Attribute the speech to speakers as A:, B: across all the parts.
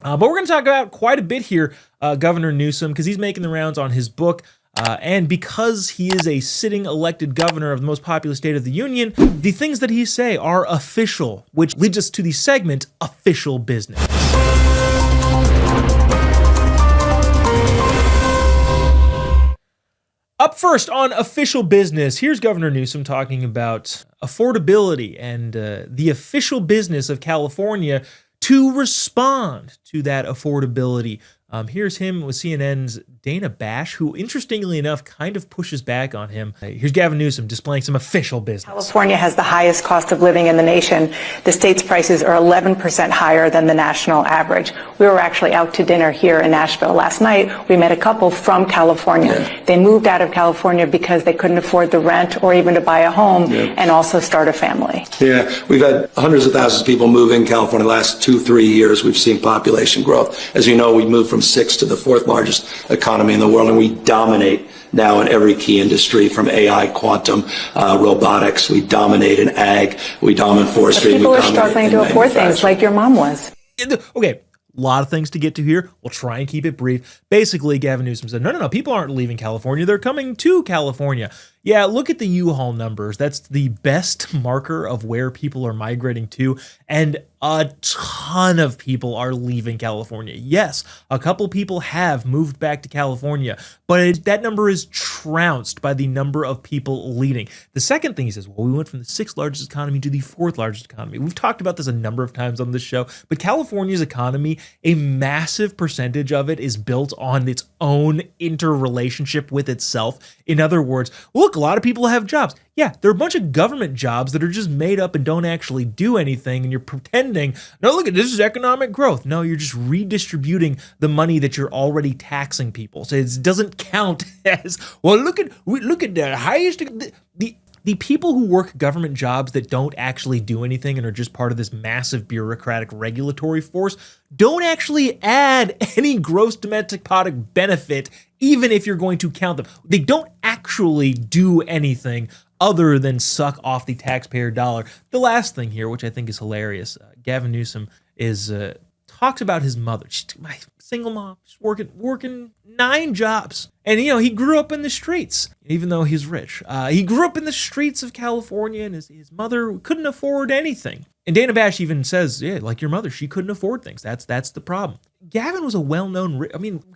A: But we're going to talk about quite a bit here, Governor Newsom, because he's making the rounds on his book. And because he is a sitting elected governor of the most populous state of the union, the things that he say are official, which leads us to the segment, Official Business. Up first on Official Business, here's Governor Newsom talking about affordability and the official business of California to respond to that affordability. Here's him with CNN's Dana Bash, who, interestingly enough, kind of pushes back on him. Here's Gavin Newsom displaying some official business.
B: California has the highest cost of living in the nation. The state's prices are 11% higher than the national average. We were actually out to dinner here in Nashville last night. We met a couple from California. Yeah. They moved out of California because they couldn't afford the rent or even to buy a home and also start a family.
C: Yeah, we've had hundreds of thousands of people move in California the last 2-3 years. We've seen population growth. As you know, we moved from 6th to the 4th largest economy in the world, and we dominate now in every key industry, from AI, quantum, robotics. We dominate in ag. We dominate forestry.
B: People are struggling to afford things like your mom was.
A: Okay. A lot of things to get to here. We'll try and keep it brief. Basically, Gavin Newsom said, no, people aren't leaving California. They're coming to California. Yeah, look at the U-Haul numbers. That's the best marker of where people are migrating to. And a ton of people are leaving California. Yes, a couple people have moved back to California, but that number is trounced by the number of people leaving. The second thing he says, well, we went from the 6th largest economy to the 4th largest economy. We've talked about this a number of times on this show, but California's economy, a massive percentage of it is built on its own interrelationship with itself. In other words, look, a lot of people have jobs. Yeah, there are a bunch of government jobs that are just made up and don't actually do anything, and you're pretending, no, look at this is economic growth. No, you're just redistributing the money that you're already taxing people. So it doesn't count as, well, look at the highest, the people who work government jobs that don't actually do anything and are just part of this massive bureaucratic regulatory force don't actually add any gross domestic product benefit, even if you're going to count them. They don't actually do anything other than suck off the taxpayer dollar. The last thing here, which I think is hilarious, Gavin Newsom is talks about his mother. She's my single mom. She's working 9 jobs. And, he grew up in the streets, even though he's rich. He grew up in the streets of California, and his mother couldn't afford anything. And Dana Bash even says, yeah, like your mother, she couldn't afford things. That's the problem. Gavin was a well-known,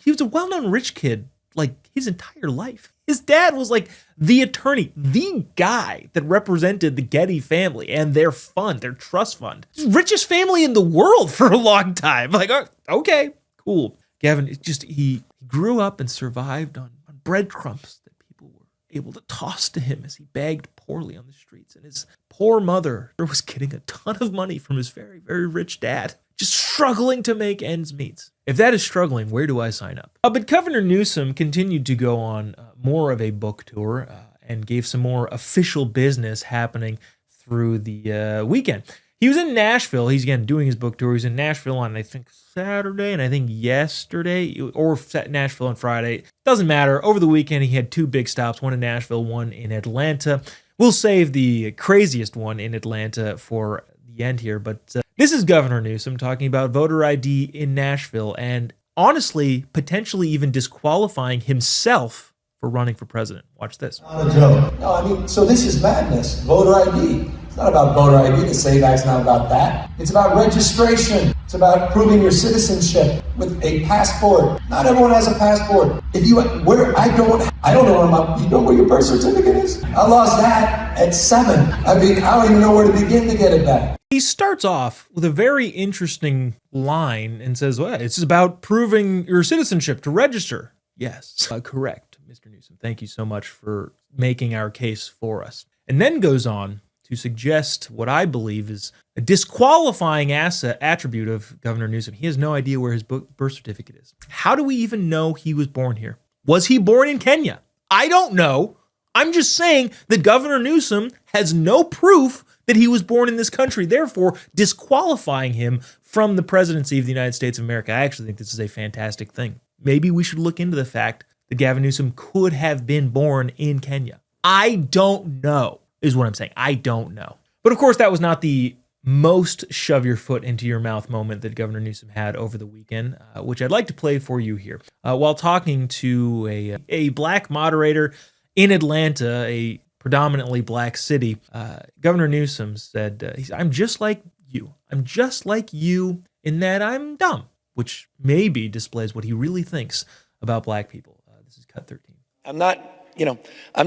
A: he was a well-known rich kid, like his entire life. His dad was like the attorney, the guy that represented the Getty family and their fund, their trust fund. Richest family in the world for a long time. Like, okay, cool. Gavin, he grew up and survived on breadcrumbs that people were able to toss to him as he begged poorly on the streets. And his poor mother was getting a ton of money from his very, very rich dad, just struggling to make ends meet. If that is struggling, where do I sign up? But Governor Newsom continued to go on more of a book tour and gave some more official business happening through the weekend. He was in Nashville. He's, again, doing his book tour. He was in Nashville on, I think, Saturday and I think yesterday, or Nashville on Friday. Doesn't matter. Over the weekend, he had 2 big stops, one in Nashville, one in Atlanta. We'll save the craziest one in Atlanta for the end here, but this is Governor Newsom talking about voter ID in Nashville and honestly, potentially even disqualifying himself for running for president. Watch this.
D: Not a joke. No, so this is madness. Voter ID. It's not about voter ID. The SAVE Act's not about that. It's about registration. It's about proving your citizenship with a passport. Not everyone has a passport. I don't know you know where your birth certificate is? I lost that at 7. I don't even know where to begin to get it back.
A: He starts off with a very interesting line and says, well, it's about proving your citizenship to register. Yes, correct, Mr. Newsom. Thank you so much for making our case for us. And then goes on to suggest what I believe is a disqualifying attribute of Governor Newsom. He has no idea where his birth certificate is. How do we even know he was born here? Was he born in Kenya? I don't know. I'm just saying that Governor Newsom has no proof that he was born in this country, therefore disqualifying him from the presidency of the United States of America. I actually think this is a fantastic thing. Maybe we should look into the fact that Gavin Newsom could have been born in Kenya. I don't know, is what I'm saying. I don't know. But of course, that was not the most shove your foot into your mouth moment that Governor Newsom had over the weekend, which I'd like to play for you here. While talking to a black moderator in Atlanta, a predominantly black city, Governor Newsom said, I'm just like you. I'm just like you in that I'm dumb, which maybe displays what he really thinks about black people. This is cut 13.
C: I'm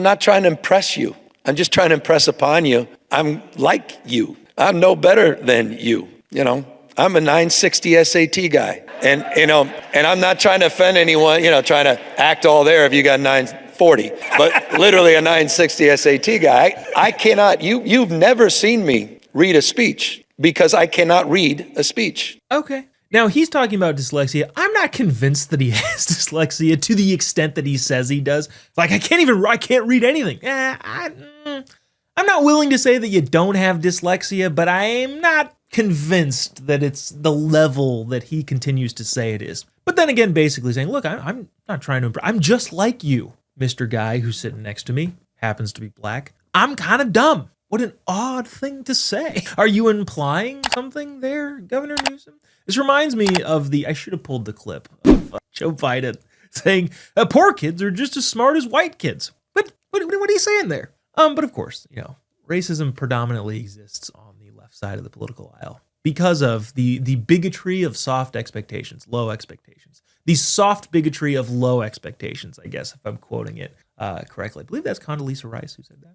C: not trying to impress you. I'm just trying to impress upon you. I'm like you. I'm no better than you. I'm a 960 SAT guy. And I'm not trying to offend anyone, trying to act all there if you got 940, but literally a 960 SAT guy. I cannot, you've never seen me read a speech because I cannot read a speech.
A: Okay. Now, he's talking about dyslexia. I'm not convinced that he has dyslexia to the extent that he says he does. Like, I can't read anything. I'm not willing to say that you don't have dyslexia, but I am not convinced that it's the level that he continues to say it is. But then again, basically saying, look, I'm not trying to impress. I'm just like you, Mr. Guy who's sitting next to me, happens to be black. I'm kind of dumb. What an odd thing to say. Are you implying something there, Governor Newsom? This reminds me of I should have pulled the clip of Joe Biden saying, poor kids are just as smart as white kids. But what are you saying there? But of course, racism predominantly exists on the left side of the political aisle because of the bigotry of soft expectations, low expectations. The soft bigotry of low expectations, I guess, if I'm quoting it correctly. I believe that's Condoleezza Rice who said that.